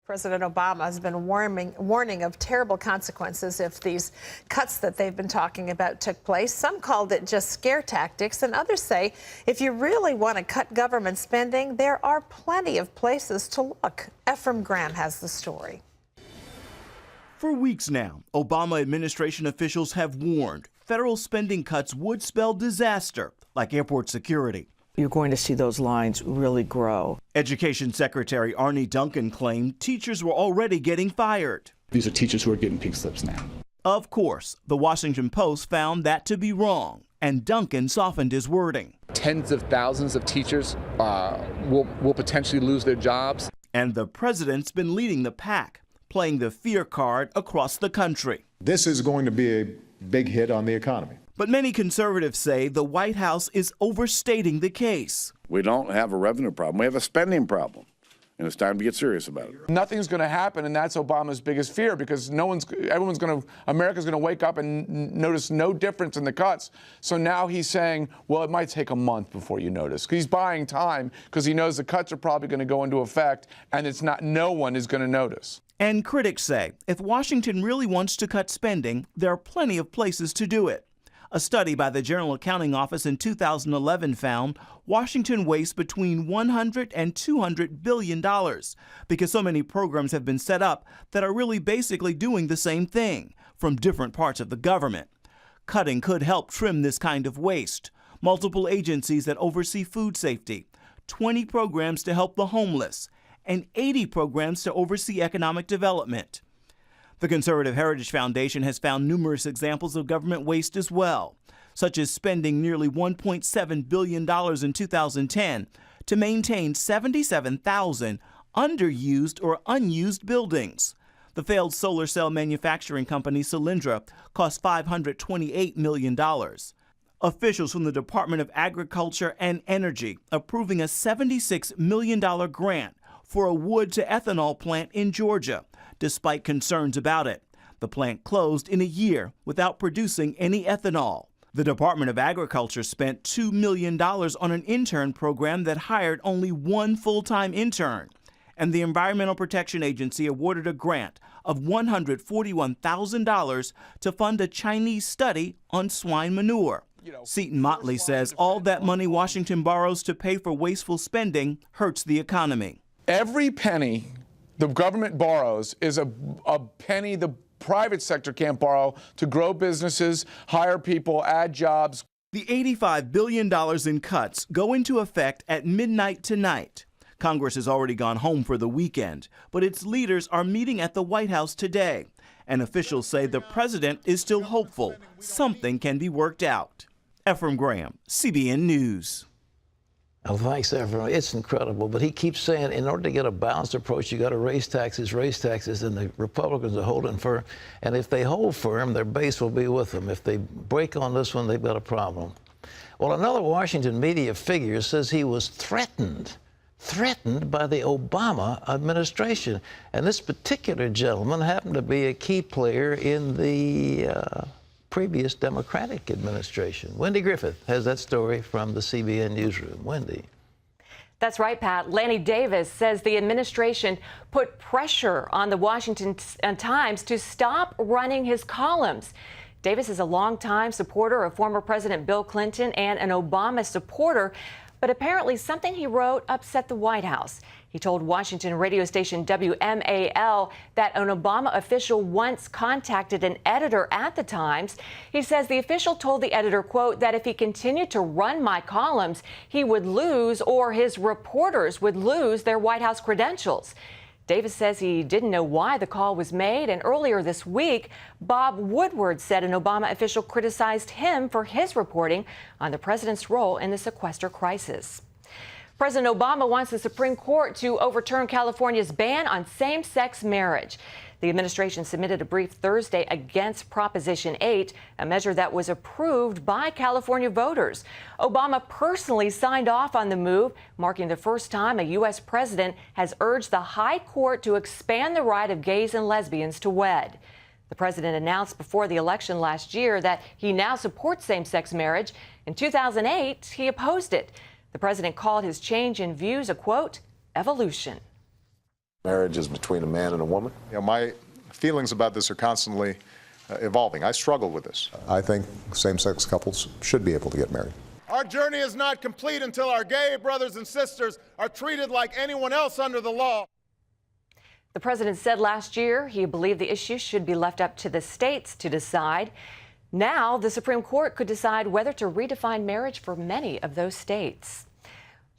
President Obama has been warning of terrible consequences if these cuts that they've been talking about took place. Some called it just scare tactics, and others say if you really want to cut government spending, there are plenty of places to look. Ephraim Graham has the story. For weeks now, Obama administration officials have warned federal spending cuts would spell disaster, like airport security. You're going to see those lines really grow. Education Secretary Arne Duncan claimed teachers were already getting fired. These are teachers who are getting pink slips now. Of course, the Washington Post found that to be wrong, and Duncan softened his wording. Tens of thousands of teachers will potentially lose their jobs. And the president's been leading the pack, playing the fear card across the country. This is going to be a big hit on the economy. But many conservatives say the White House is overstating the case. We don't have a revenue problem. We have a spending problem. And it's time to get serious about it. Nothing's going to happen, and that's Obama's biggest fear, because America's going to wake up and notice no difference in the cuts. So now he's saying, well, it might take a month before you notice. He's buying time because he knows the cuts are probably going to go into effect, and no one is going to notice. And critics say if Washington really wants to cut spending, there are plenty of places to do it. A study by the General Accounting Office in 2011 found Washington wastes between $100 and $200 billion because so many programs have been set up that are really basically doing the same thing from different parts of the government. Cutting could help trim this kind of waste. Multiple agencies that oversee food safety, 20 programs to help the homeless, and 80 programs to oversee economic development. The Conservative Heritage Foundation has found numerous examples of government waste as well, such as spending nearly $1.7 billion in 2010 to maintain 77,000 underused or unused buildings. The failed solar cell manufacturing company Solyndra cost $528 million. Officials from the Department of Agriculture and Energy approving a $76 million grant for a wood-to-ethanol plant in Georgia, despite concerns about it. The plant closed in a year without producing any ethanol. The Department of Agriculture spent $2 million on an intern program that hired only one full-time intern. And the Environmental Protection Agency awarded a grant of $141,000 to fund a Chinese study on swine manure. Seton Motley says all that money Washington borrows to pay for wasteful spending hurts the economy. Every penny the government borrows is a penny the private sector can't borrow to grow businesses, hire people, add jobs. The $85 billion in cuts go into effect at midnight tonight. Congress has already gone home for the weekend, but its leaders are meeting at the White House today. And officials say the president is still hopeful something can be worked out. Ephraim Graham, CBN News. Well, thanks, Ephraim. It's incredible. But he keeps saying in order to get a balanced approach, you got to raise taxes, and the Republicans are holding firm. And if they hold firm, their base will be with them. If they break on this one, they've got a problem. Well, another Washington media figure says he was threatened by the Obama administration. And this particular gentleman happened to be a key player in the previous Democratic administration. Wendy Griffith has that story from the CBN newsroom. Wendy. That's right, Pat. Lanny Davis says the administration put pressure on the Washington Times to stop running his columns. Davis is a longtime supporter of former President Bill Clinton and an Obama supporter, but apparently something he wrote upset the White House. He told Washington radio station WMAL that an Obama official once contacted an editor at the Times. He says the official told the editor, quote, that if he continued to run my columns, he would lose, or his reporters would lose, their White House credentials. Davis says he didn't know why the call was made, and earlier this week, Bob Woodward said an Obama official criticized him for his reporting on the president's role in the sequester crisis. President Obama wants the Supreme Court to overturn California's ban on same-sex marriage. The administration submitted a brief Thursday against Proposition 8, a measure that was approved by California voters. Obama personally signed off on the move, marking the first time a U.S. president has urged the high court to expand the right of gays and lesbians to wed. The president announced before the election last year that he now supports same-sex marriage. In 2008, he opposed it. The president called his change in views a, quote, evolution. Marriage is between a man and a woman. You know, my feelings about this are constantly evolving. I struggle with this. I think same-sex couples should be able to get married. Our journey is not complete until our gay brothers and sisters are treated like anyone else under the law. The president said last year he believed the issue should be left up to the states to decide. Now, the Supreme Court could decide whether to redefine marriage for many of those states.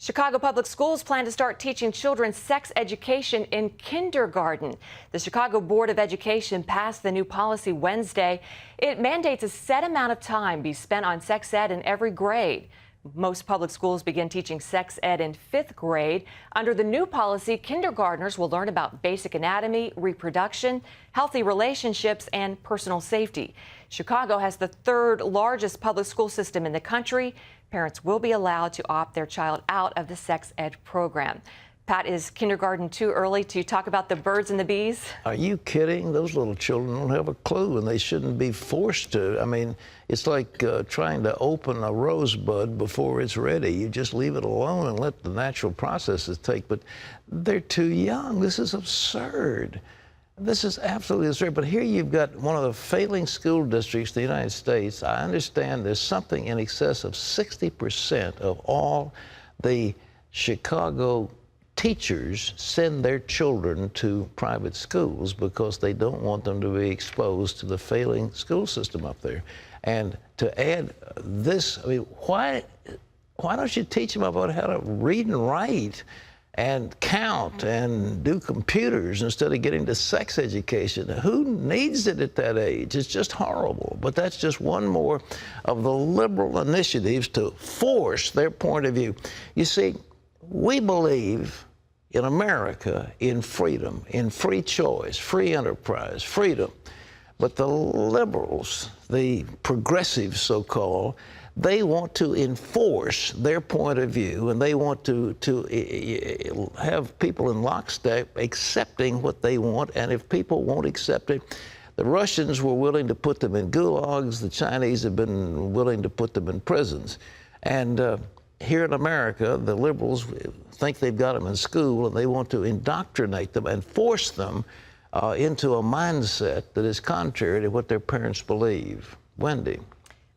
Chicago Public Schools plan to start teaching children sex education in kindergarten. The Chicago Board of Education passed the new policy Wednesday. It mandates a set amount of time be spent on sex ed in every grade. Most public schools begin teaching sex ed in 5th grade. Under the new policy, kindergartners will learn about basic anatomy, reproduction, healthy relationships, and personal safety. Chicago has the 3rd largest public school system in the country. Parents will be allowed to opt their child out of the sex ed program. Pat, is kindergarten too early to talk about the birds and the bees? Are you kidding? Those little children don't have a clue, and they shouldn't be forced to. I mean, it's like trying to open a rosebud before it's ready. You just leave it alone and let the natural processes take. But they're too young. This is absurd. This is absolutely absurd. But here you've got one of the failing school districts in the United States. I understand there's something in excess of 60% of all the Chicago teachers send their children to private schools because they don't want them to be exposed to the failing school system up there. And to add this, I mean, why don't you teach them about how to read and write and count and do computers instead of getting to sex education? Who needs it at that age? It's just horrible. But that's just one more of the liberal initiatives to force their point of view. You see, we believe in America in freedom, in free choice, free enterprise, freedom. But the liberals, the progressives so-called, they want to enforce their point of view, and they want to have people in lockstep accepting what they want. And if people won't accept it, the Russians were willing to put them in gulags. The Chinese have been willing to put them in prisons. And here in America, the liberals think they've got them in school, and they want to indoctrinate them and force them into a mindset that is contrary to what their parents believe. Wendy.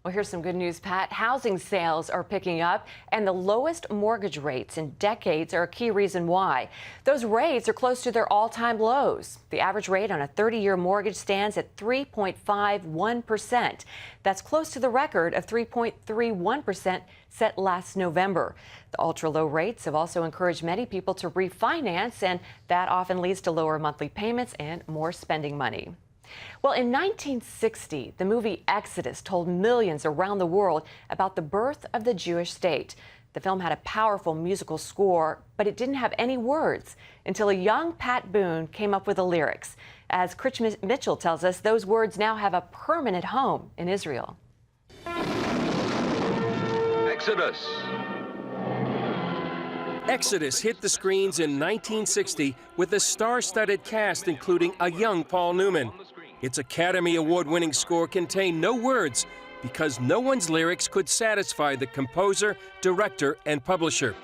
Well, here's some good news, Pat. Housing sales are picking up, and the lowest mortgage rates in decades are a key reason why. Those rates are close to their all-time lows. The average rate on a 30-year mortgage stands at 3.51%. That's close to the record of 3.31% set last November. The ultra-low rates have also encouraged many people to refinance, and that often leads to lower monthly payments and more spending money. Well, in 1960, the movie Exodus told millions around the world about the birth of the Jewish state. The film had a powerful musical score, but it didn't have any words until a young Pat Boone came up with the lyrics. As Chris Mitchell tells us, those words now have a permanent home in Israel. Exodus. Exodus hit the screens in 1960 with a star-studded cast including a young Paul Newman. Its Academy Award-winning score contained no words because no one's lyrics could satisfy the composer, director, and publisher.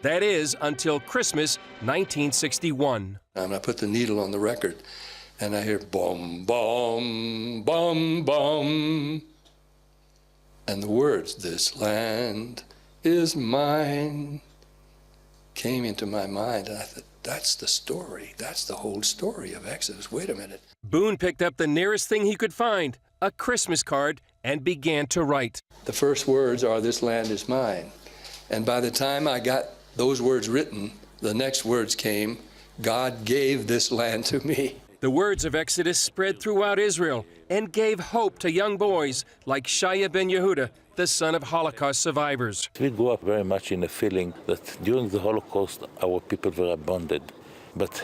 That is, until Christmas 1961. I put the needle on the record, and I hear boom, boom, boom, boom. And the words, "This land is mine," came into my mind, and I thought, that's the story. That's the whole story of Exodus. Wait a minute. Boone picked up the nearest thing he could find, a Christmas card, and began to write. The first words are, "This land is mine." And by the time I got those words written, the next words came, "God gave this land to me." The words of Exodus spread throughout Israel and gave hope to young boys like Shaya ben Yehuda, the son of Holocaust survivors. We grew up very much in the feeling that during the Holocaust, our people were abandoned. But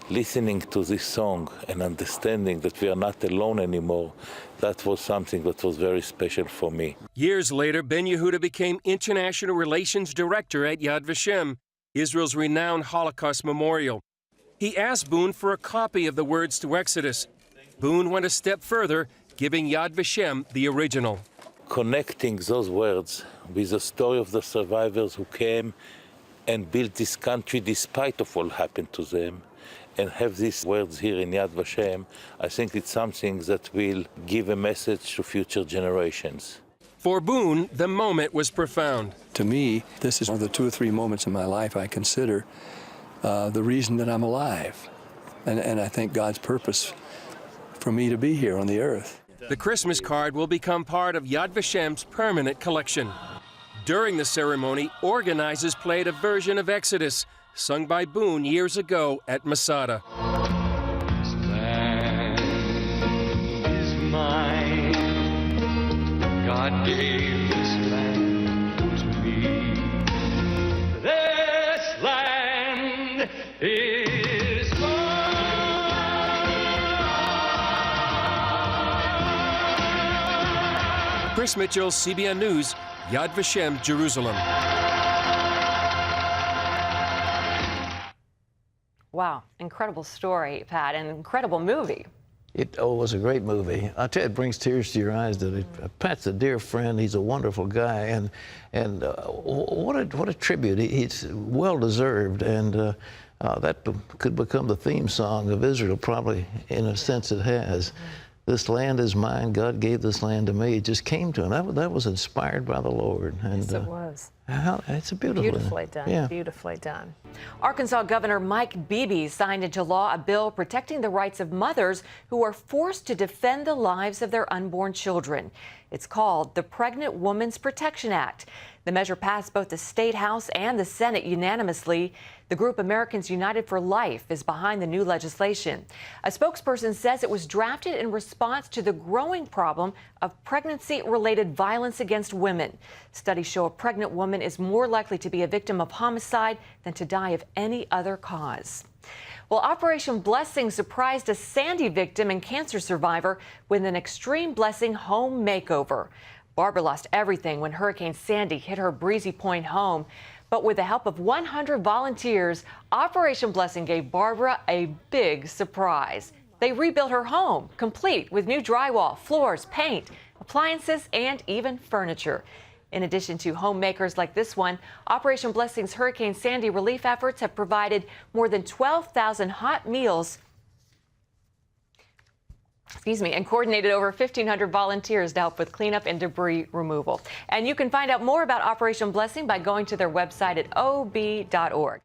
listening to this song and understanding that we are not alone anymore, that was something that was very special for me. Years later, Ben Yehuda became International Relations Director at Yad Vashem, Israel's renowned Holocaust memorial. He asked Boone for a copy of the words to Exodus. Boone went a step further, giving Yad Vashem the original. Connecting those words with the story of the survivors who came and built this country despite of what happened to them, and have these words here in Yad Vashem, I think it's something that will give a message to future generations. For Boone, the moment was profound. To me, this is one of the 2 or 3 moments in my life I consider the reason that I'm alive. And I think God's purpose for me to be here on the earth. The Christmas card will become part of Yad Vashem's permanent collection. During the ceremony, organizers played a version of Exodus, sung by Boone years ago at Masada. This land is mine. God gave this land to me. This land is mine. Chris Mitchell, CBN News, Yad Vashem, Jerusalem. Wow, incredible story, Pat, and incredible movie. It was a great movie. I tell you, it brings tears to your eyes. Pat's a dear friend. He's a wonderful guy, and what a tribute. He's well deserved, and that could become the theme song of Israel. Probably, in a sense, it has. This land is mine. God gave this land to me. It just came to him. That was inspired by the Lord. And, yes, it was. It's a beautifully done. Yeah. Beautifully done. Arkansas Governor Mike Beebe signed into law a bill protecting the rights of mothers who are forced to defend the lives of their unborn children. It's called the Pregnant Women's Protection Act. The measure passed both the State House and the Senate unanimously. The group Americans United for Life is behind the new legislation. A spokesperson says it was drafted in response to the growing problem of pregnancy-related violence against women. Studies show a pregnant woman is more likely to be a victim of homicide than to die of any other cause. Well, Operation Blessing surprised a Sandy victim and cancer survivor with an Extreme Blessing home makeover. Barbara lost everything when Hurricane Sandy hit her Breezy Point home. But with the help of 100 volunteers, Operation Blessing gave Barbara a big surprise. They rebuilt her home, complete with new drywall, floors, paint, appliances, and even furniture. In addition to homemakers like this one, Operation Blessing's Hurricane Sandy relief efforts have provided more than 12,000 hot meals and coordinated over 1,500 volunteers to help with cleanup and debris removal. And you can find out more about Operation Blessing by going to their website at ob.org.